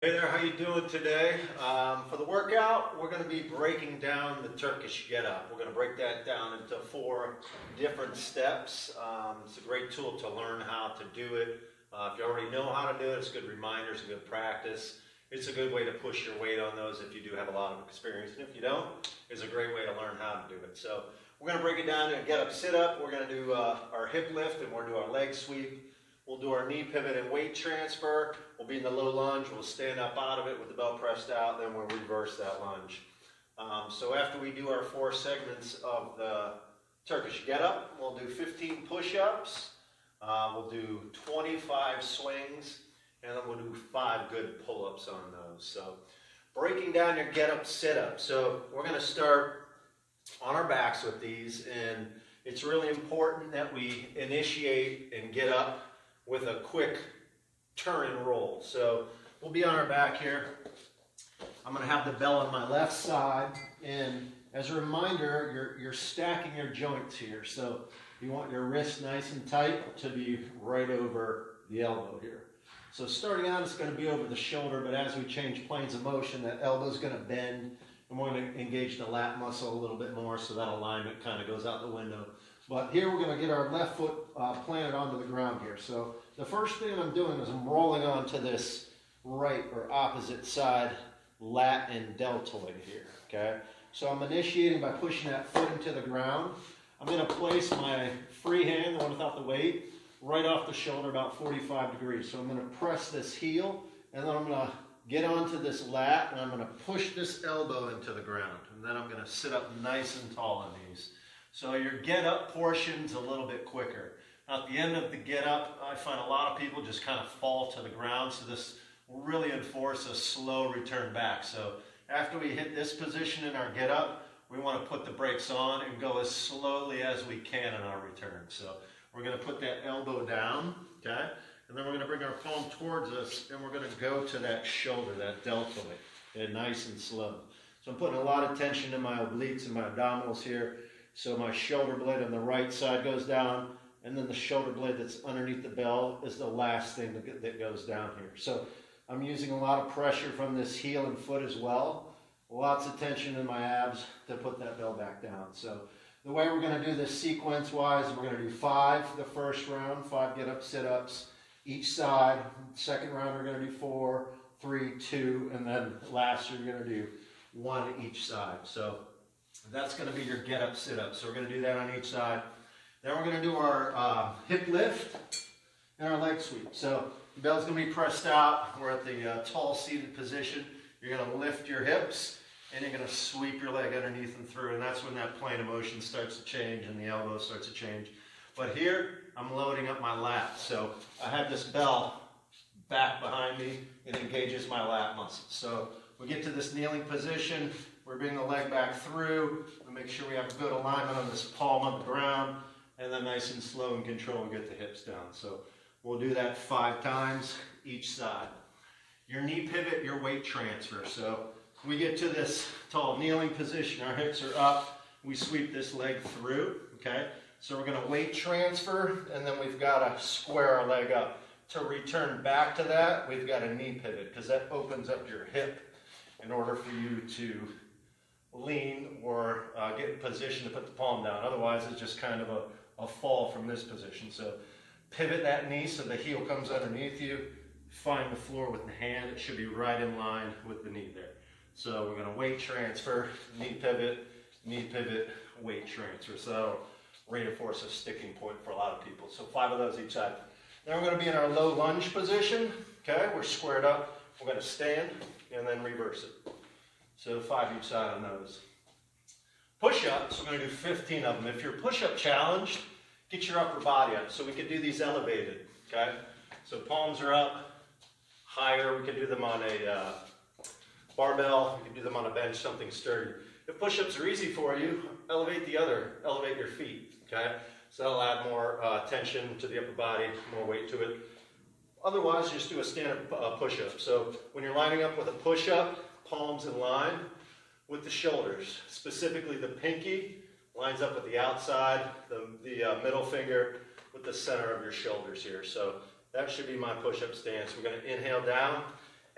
Hey there, how you doing today? For the workout, we're going to be breaking down the Turkish get-up. We're going to break that down into 4 different steps. It's a great tool to learn how to do it. If you already know how to do it, it's a good reminder, it's a good practice. It's a good way to push your weight on those if you do have a lot of experience. And if you don't, it's a great way to learn how to do it. So we're going to break it down in a get-up, sit-up. We're going to do our hip lift and we're going to do our leg sweep. We'll do our knee pivot and weight transfer. We'll be in the low lunge. We'll stand up out of it with the belt pressed out. Then we'll reverse that lunge. So after we do our 4 segments of the Turkish get-up, we'll do 15 push-ups. We'll do 25 swings. And then we'll do 5 good pull-ups on those. So breaking down your get-up, sit-up. So we're going to start on our backs with these. And it's really important that we initiate and get up with a quick turn and roll. So we'll be on our back here. I'm going to have the bell on my left side, and as a reminder, you're stacking your joints here. So you want your wrist nice and tight to be right over the elbow here. So starting out, it's going to be over the shoulder, but as we change planes of motion, that elbow is going to bend, and we're going to engage the lat muscle a little bit more, so that alignment kind of goes out the window. But here we're going to get our left foot planted onto the ground here. So the first thing I'm doing is I'm rolling onto this right or opposite side lat and deltoid here, okay? So I'm initiating by pushing that foot into the ground. I'm going to place my free hand, the one without the weight, right off the shoulder about 45 degrees. So I'm going to press this heel, and then I'm going to get onto this lat, and I'm going to push this elbow into the ground. And then I'm going to sit up nice and tall on these. So your get-up portion's a little bit quicker. Now at the end of the get-up, I find a lot of people just kind of fall to the ground, so this will really enforce a slow return back. So after we hit this position in our get-up, we want to put the brakes on and go as slowly as we can in our return. So we're going to put that elbow down, okay? And then we're going to bring our palm towards us, and we're going to go to that shoulder, that deltoid, and nice and slow. So I'm putting a lot of tension in my obliques and my abdominals here. So my shoulder blade on the right side goes down, and then the shoulder blade that's underneath the bell is the last thing that goes down here. So I'm using a lot of pressure from this heel and foot as well. Lots of tension in my abs to put that bell back down. So the way we're going to do this sequence-wise, we're going to do 5 the first round, 5 get-up, sit-ups each side. Second round, we're going to do 4, 3, 2, and then last you're going to do 1 each side. So that's going to be your get-up, sit-up. So we're going to do that on each side. Then we're going to do our hip lift and our leg sweep. So the bell's going to be pressed out. We're at the tall seated position. You're going to lift your hips, and you're going to sweep your leg underneath and through. And that's when that plane of motion starts to change and the elbow starts to change. But here, I'm loading up my lat. So I have this bell back behind me. It engages my lat muscles. So we get to this kneeling position. We're bringing the leg back through. We make sure we have good alignment on this palm on the ground. And then nice and slow and control and get the hips down. So we'll do that 5 times each side. Your knee pivot, your weight transfer. So we get to this tall kneeling position. Our hips are up. We sweep this leg through. Okay. So we're going to weight transfer, and then we've got to square our leg up. To return back to that, we've got a knee pivot because that opens up your hip in order for you to lean or get in position to put the palm down. Otherwise, it's just kind of a fall from this position. So pivot that knee so the heel comes underneath you. Find the floor with the hand. It should be right in line with the knee there. So we're going to weight transfer, knee pivot, weight transfer. So that'll reinforce a sticking point for a lot of people. So 5 of those each side. Then we're going to be in our low lunge position. Okay, we're squared up. We're going to stand and then reverse it. So 5 each side on those. Push-ups, we're going to do 15 of them. If you're push-up challenged, get your upper body up. So we could do these elevated, okay? So palms are up, higher. We could do them on a barbell. We could do them on a bench, something sturdy. If push-ups are easy for you, elevate your feet, okay? So that'll add more tension to the upper body, more weight to it. Otherwise, just do a standard push-up. So when you're lining up with a push-up, palms in line with the shoulders. Specifically, the pinky lines up with the outside, the middle finger with the center of your shoulders here. So that should be my push-up stance. We're going to inhale down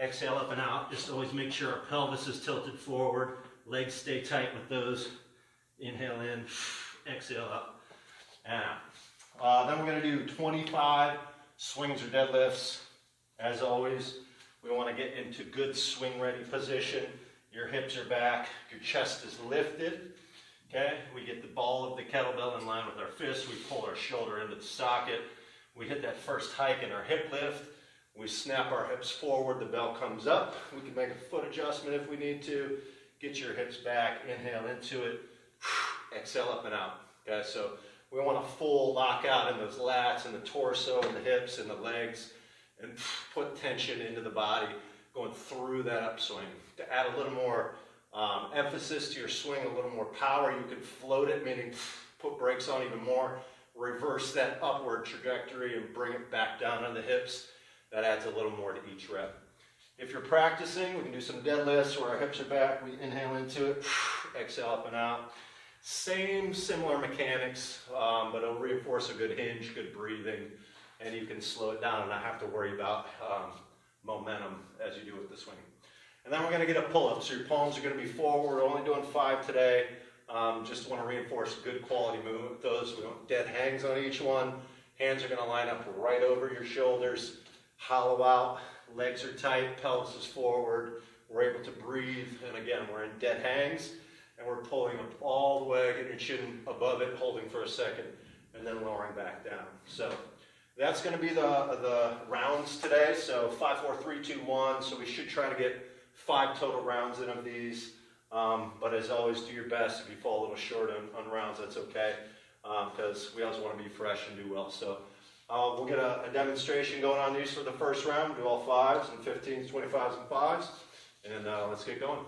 Exhale up and out. Just always make sure our pelvis is tilted forward. Legs stay tight with those. Inhale in, exhale up and out. Then we're going to do 25 swings or deadlifts. As always, we want to get into good swing ready position. Your hips are back, your chest is lifted. Okay, we get the ball of the kettlebell in line with our fist. We pull our shoulder into the socket. We hit that first hike in our hip lift. We snap our hips forward, the bell comes up. We can make a foot adjustment if we need to. Get your hips back, inhale into it, exhale up and out. Okay, so we want a full lockout in those lats and the torso and the hips and the legs, and put tension into the body going through that upswing. To add a little more emphasis to your swing, a little more power, you can float it, meaning put brakes on even more, reverse that upward trajectory and bring it back down on the hips. That adds a little more to each rep. If you're practicing, we can do some deadlifts where our hips are back. We inhale into it, exhale up and out. Similar mechanics, but it'll reinforce a good hinge, good breathing, and you can slow it down and not have to worry about momentum as you do with the swing. And then we're going to get a pull-up. So your palms are going to be forward. We're only doing 5 today. Just want to reinforce good quality movement with those. We don't dead hangs on each one. Hands are going to line up right over your shoulders. Hollow out, legs are tight, pelvis is forward, we're able to breathe, and again, we're in dead hangs, and we're pulling up all the way, getting your chin above it, holding for a second, and then lowering back down. So that's going to be the rounds today, so 5, 4, 3, 2, 1, so we should try to get 5 total rounds in of these, but as always, do your best. If you fall a little short on rounds, that's okay, because we always want to be fresh and do well. So we'll get a demonstration going on these for the first round. We'll do all 5s and 15s, 25s, and 5s. And let's get going.